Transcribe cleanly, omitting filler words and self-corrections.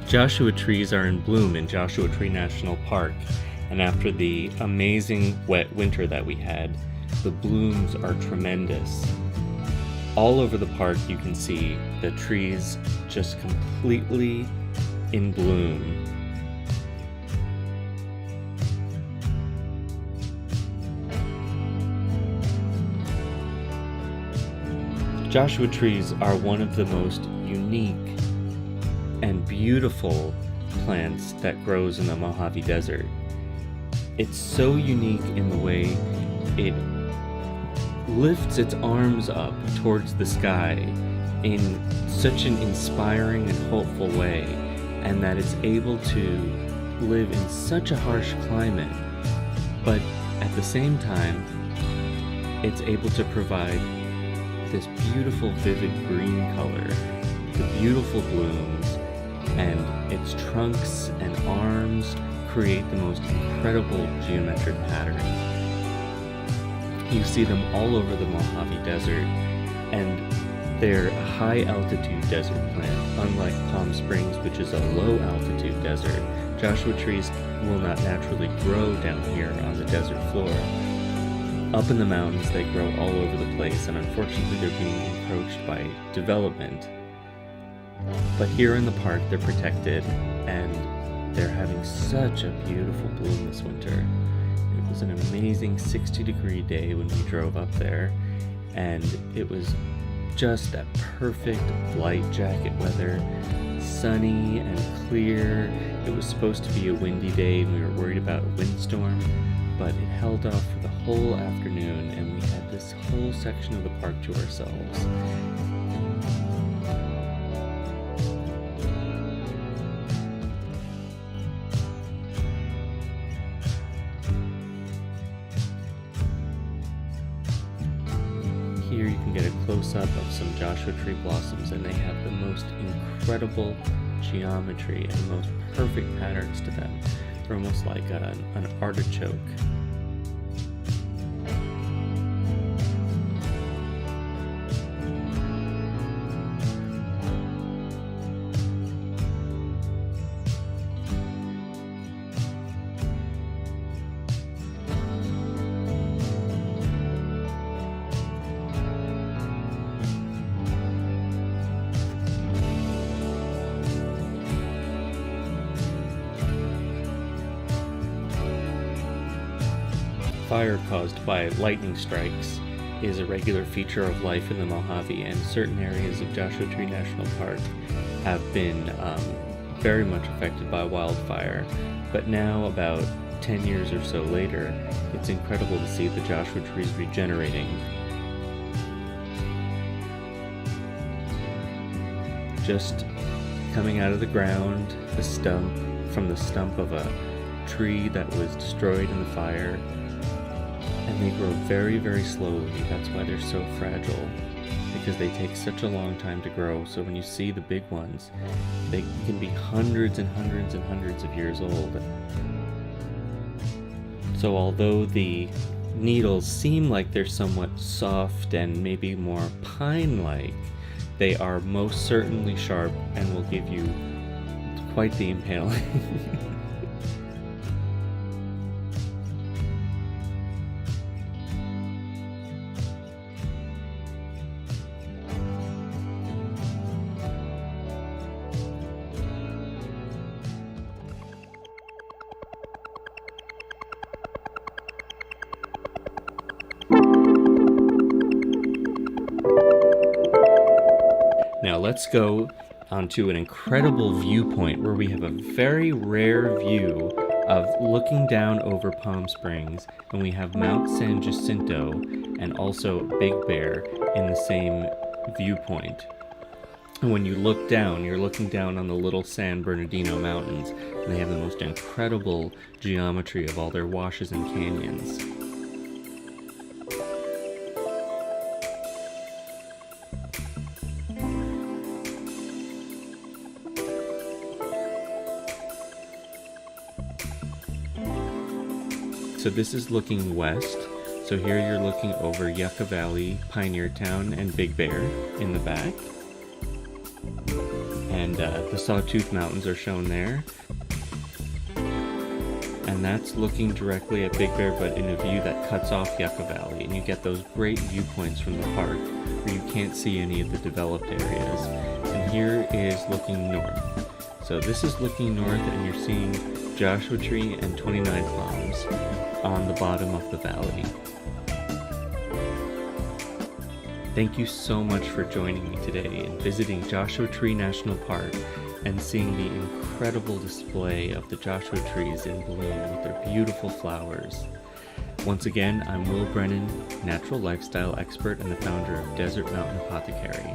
Joshua trees are in bloom in Joshua Tree National Park, and after the amazing wet winter that we had, the blooms are tremendous. All over the park you can see the trees just completely in bloom. Joshua trees are one of the most unique and beautiful plants that grows in the Mojave Desert. It's so unique in the way it lifts its arms up towards the sky in such an inspiring and hopeful way, and that it's able to live in such a harsh climate, but at the same time, it's able to provide this beautiful vivid green color, the beautiful blooms, and its trunks and arms create the most incredible geometric patterns. You see them all over the Mojave Desert, and they're a high altitude desert plant. Unlike Palm Springs, which is a low altitude desert, Joshua trees will not naturally grow down here on the desert floor. Up in the mountains, they grow all over the place, and unfortunately they're being encroached by development. But here in the park, they're protected, and they're having such a beautiful bloom this winter. It was an amazing 60-degree day when we drove up there, and it was just that perfect light jacket weather, sunny and clear. It was supposed to be a windy day, and we were worried about a windstorm, but it held off for the whole afternoon, and we had this whole section of the park to ourselves. Here you can get a close-up of some Joshua tree blossoms, and they have the most incredible geometry and the most perfect patterns to them. They're almost like an artichoke. Fire caused by lightning strikes is a regular feature of life in the Mojave, and certain areas of Joshua Tree National Park have been very much affected by wildfire. But now, about 10 years or so later, it's incredible to see the Joshua trees regenerating. Just coming out of the ground, from the stump of a tree that was destroyed in the fire. And they grow very, very slowly. That's why they're so fragile, because they take such a long time to grow. So when you see the big ones, they can be hundreds and hundreds and hundreds of years old. So although the needles seem like they're somewhat soft and maybe more pine-like, they are most certainly sharp and will give you quite the impaling. Now let's go onto an incredible viewpoint where we have a very rare view of looking down over Palm Springs, and we have Mount San Jacinto and also Big Bear in the same viewpoint. And when you look down, you're looking down on the little San Bernardino Mountains, and they have the most incredible geometry of all their washes and canyons. So this is looking west. So here you're looking over Yucca Valley, Pioneer Town, and Big Bear in the back. And the Sawtooth Mountains are shown there. And that's looking directly at Big Bear, but in a view that cuts off Yucca Valley. And you get those great viewpoints from the park where you can't see any of the developed areas. And here is looking north. So this is looking north, and you're seeing Joshua Tree and 29 Palms on the bottom of the valley. Thank you so much for joining me today and visiting Joshua Tree National Park and seeing the incredible display of the Joshua trees in bloom with their beautiful flowers. Once again, I'm Will Brennan, natural lifestyle expert and the founder of Desert Mountain Apothecary.